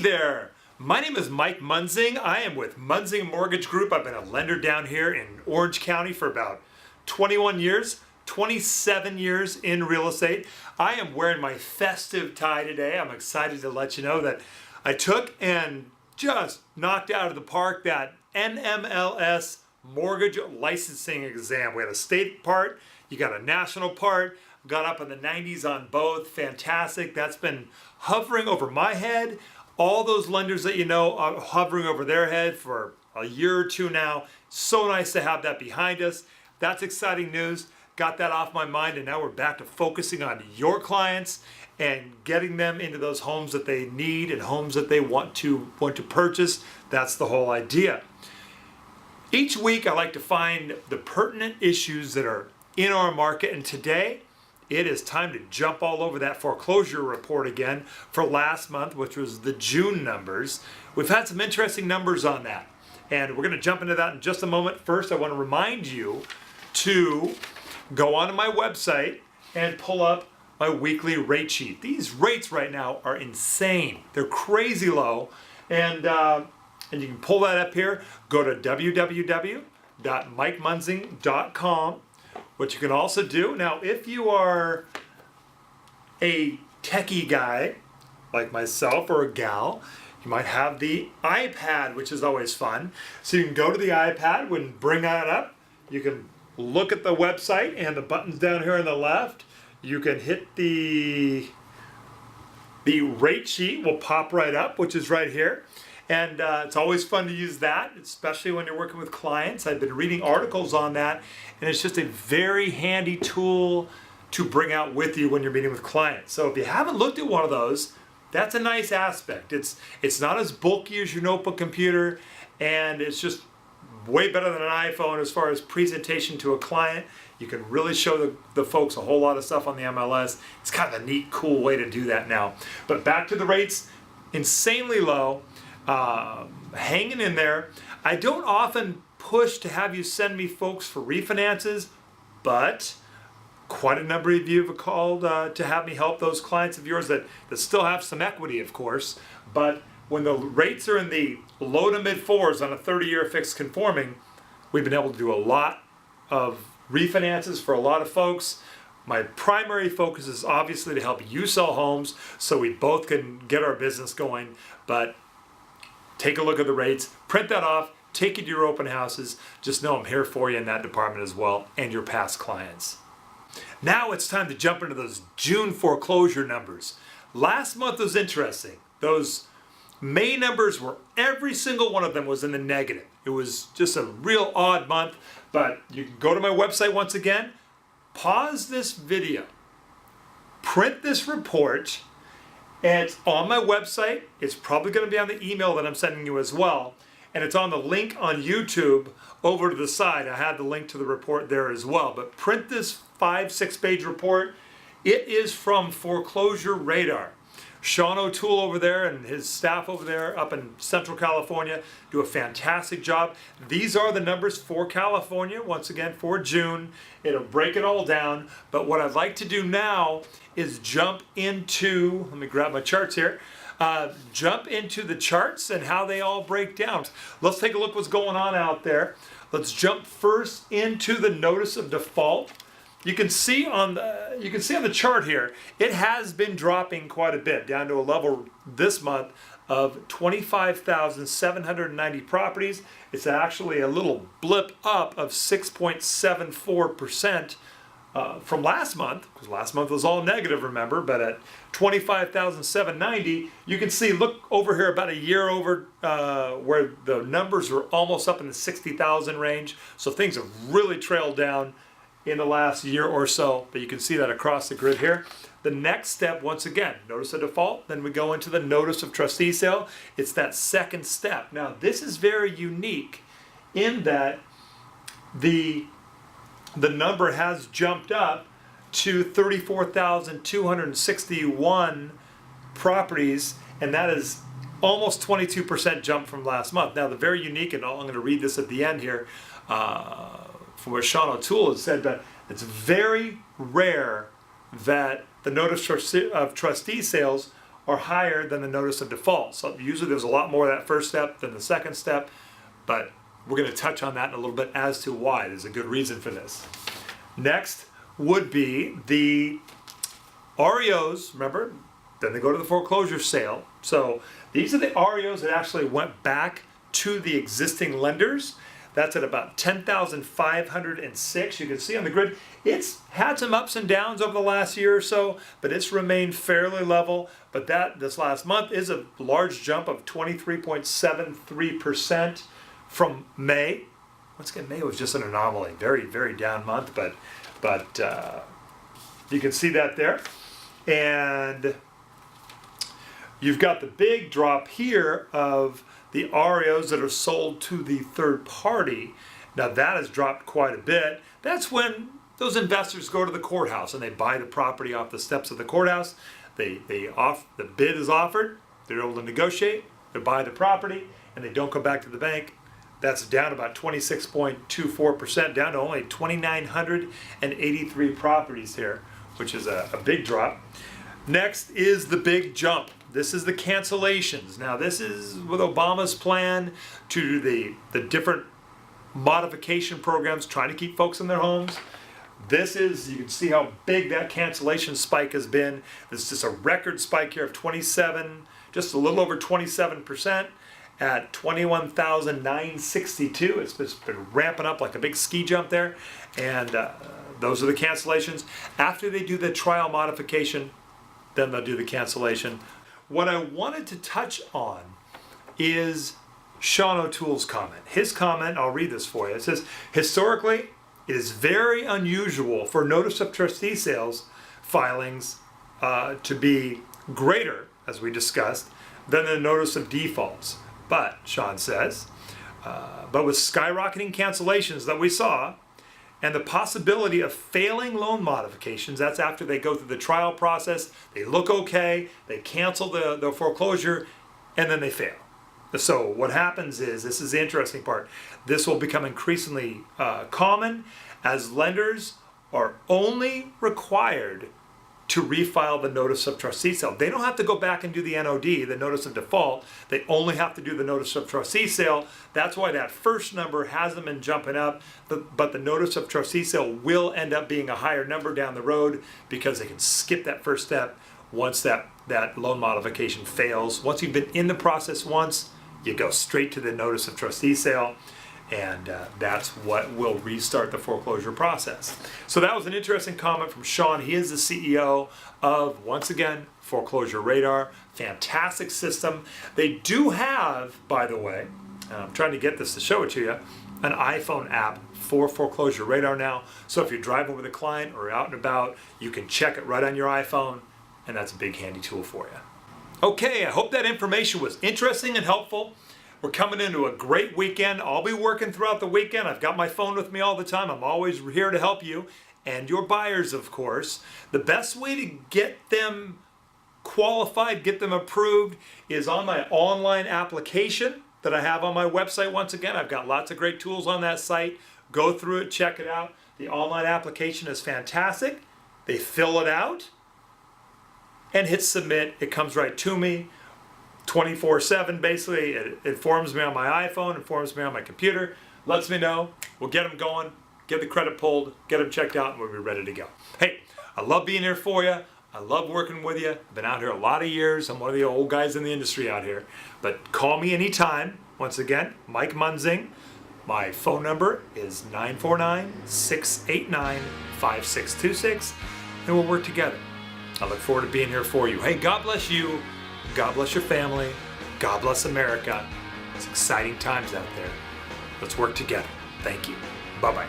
there! My name is Mike Munzing. I am with Munzing Mortgage Group. I've been a lender down here in Orange County for about 21 years, 27 years in real estate. I am wearing my festive tie today. I'm excited to let you know that I took and just knocked out of the park that NMLS mortgage licensing exam. We had a state part, you got a national part, got up in the 90s on both. Fantastic. That's been hovering over my head. All those lenders that you know are hovering over their head for a year or two now. So nice to have that behind us. That's exciting news. Got that off my mind, and now we're back to focusing on your clients and getting them into those homes that they need and homes that they want to purchase. That's the whole idea. Each week I like to find the pertinent issues that are in our market, and today it is time to jump all over that foreclosure report again for last month, which was the June numbers. We've had some interesting numbers on that, and we're going to jump into that in just a moment. First, I want to remind you to go onto my website and pull up my weekly rate sheet. These rates right now are insane. They're crazy low, and you can pull that up here. Go to www.mikemunzing.com. What you can also do, now if you are a techie guy like myself or a gal, you might have the iPad, which is always fun. So you can go to the iPad and bring that up. You can look at the website and the buttons down here on the left. You can hit the rate sheet will pop right up, which is right here. And it's always fun to use that, especially when you're working with clients. I've been reading articles on that, and it's just a very handy tool to bring out with you when you're meeting with clients. So if you haven't looked at one of those, that's a nice aspect. It's not as bulky as your notebook computer, and it's just way better than an iPhone as far as presentation to a client. You can really show the folks a whole lot of stuff on the MLS. It's kind of a neat, cool way to do that now. But back to the rates, insanely low. Hanging in there. I don't often push to have you send me folks for refinances, but quite a number of you have called to have me help those clients of yours that still have some equity, of course. But when the rates are in the low to mid fours on a 30-year fixed conforming, we've been able to do a lot of refinances for a lot of folks. My primary focus is obviously to help you sell homes so we both can get our business going, but take a look at the rates, print that off, take it to your open houses. Just know I'm here for you in that department as well, and your past clients. Now it's time to jump into those June foreclosure numbers. Last month was interesting. Those May numbers were, every single one of them was in the negative. It was just a real odd month, but you can go to my website once again, pause this video, print this report, and it's on my website. It's probably going to be on the email that I'm sending you as well. And it's on the link on YouTube over to the side. I have the link to the report there as well. But print this 5-6 page report. It is from Foreclosure Radar. Sean O'Toole over there and his staff over there up in Central California do a fantastic job. These are the numbers for California, once again, for June. It'll break it all down. But what I'd like to do now is jump into, let me grab my charts here, jump into the charts and how they all break down. Let's take a look what's going on out there. Let's jump first into the notice of default. You can see on the chart here, it has been dropping quite a bit, down to a level this month of 25,790 properties. It's actually a little blip up of 6.74% from last month, because last month was all negative, remember, but at 25,790, you can see, look over here about a year over where the numbers were almost up in the 60,000 range. So things have really trailed down in the last year or so, but you can see that across the grid here. The next step, once again, notice of default, then we go into the notice of trustee sale. It's that second step. Now, this is very unique in that the number has jumped up to 34,261 properties, and that is almost 22% jump from last month. Now, the very unique, and I'm going to read this at the end here, from what Sean O'Toole has said, but it's very rare that the notice of trustee sales are higher than the notice of default. So usually there's a lot more of that first step than the second step, but we're going to touch on that in a little bit as to why. There's a good reason for this. Next would be the REOs, remember? Then they go to the foreclosure sale. So these are the REOs that actually went back to the existing lenders. That's at about 10,506. You can see on the grid, it's had some ups and downs over the last year or so, but it's remained fairly level. But this last month is a large jump of 23.73% from May. Once again, May was just an anomaly, very, very down month, but you can see that there. And you've got the big drop here of the REOs that are sold to the third party. Now that has dropped quite a bit. That's when those investors go to the courthouse and they buy the property off the steps of the courthouse. The bid is offered, they're able to negotiate, they buy the property, and they don't go back to the bank. That's down about 26.24%, down to only 2,983 properties here, which is a big drop. Next is the big jump. This is the cancellations. Now this is with Obama's plan to do the different modification programs, trying to keep folks in their homes. This is, you can see how big that cancellation spike has been. This is just a record spike here of 27, just a little over 27% at 21,962. It's been ramping up like a big ski jump there. And those are the cancellations. After they do the trial modification, then they'll do the cancellation. What I wanted to touch on is Sean O'Toole's comment. His comment, I'll read this for you. It says, historically, it is very unusual for notice of trustee sales filings to be greater, as we discussed, than the notice of defaults. But, Sean says, but with skyrocketing cancellations that we saw, and the possibility of failing loan modifications, that's after they go through the trial process, they look okay, they cancel the foreclosure, and then they fail. So what happens is, this is the interesting part, this will become increasingly common as lenders are only required to refile the notice of trustee sale. They don't have to go back and do the NOD, the notice of default. They only have to do the notice of trustee sale. That's why that first number hasn't been jumping up, but the notice of trustee sale will end up being a higher number down the road because they can skip that first step once that loan modification fails. Once you've been in the process once, you go straight to the notice of trustee sale. And that's what will restart the foreclosure process. So that was an interesting comment from Sean. He is the CEO of, once again, Foreclosure Radar. Fantastic system. They do have, by the way, and I'm trying to get this to show it to you, an iPhone app for Foreclosure Radar now. So if you're driving with a client or out and about, you can check it right on your iPhone, and that's a big handy tool for you. Okay, I hope that information was interesting and helpful. We're coming into a great weekend. I'll be working throughout the weekend. I've got my phone with me all the time. I'm always here to help you and your buyers, of course. The best way to get them qualified, get them approved, is on my online application that I have on my website. Once again, I've got lots of great tools on that site. Go through it, check it out. The online application is fantastic. They fill it out and hit submit. It comes right to me. 24/7 basically. It informs me on my iPhone, informs me on my computer, lets me know. We'll get them going, get the credit pulled, get them checked out, and we'll be ready to go. Hey, I love being here for you. I love working with you. I've been out here a lot of years. I'm one of the old guys in the industry out here. But call me anytime. Once again, Mike Munzing. My phone number is 949-689-5626, and we'll work together. I look forward to being here for you. Hey, God bless you. God bless your family. God bless America. It's exciting times out there. Let's work together. Thank you. Bye-bye.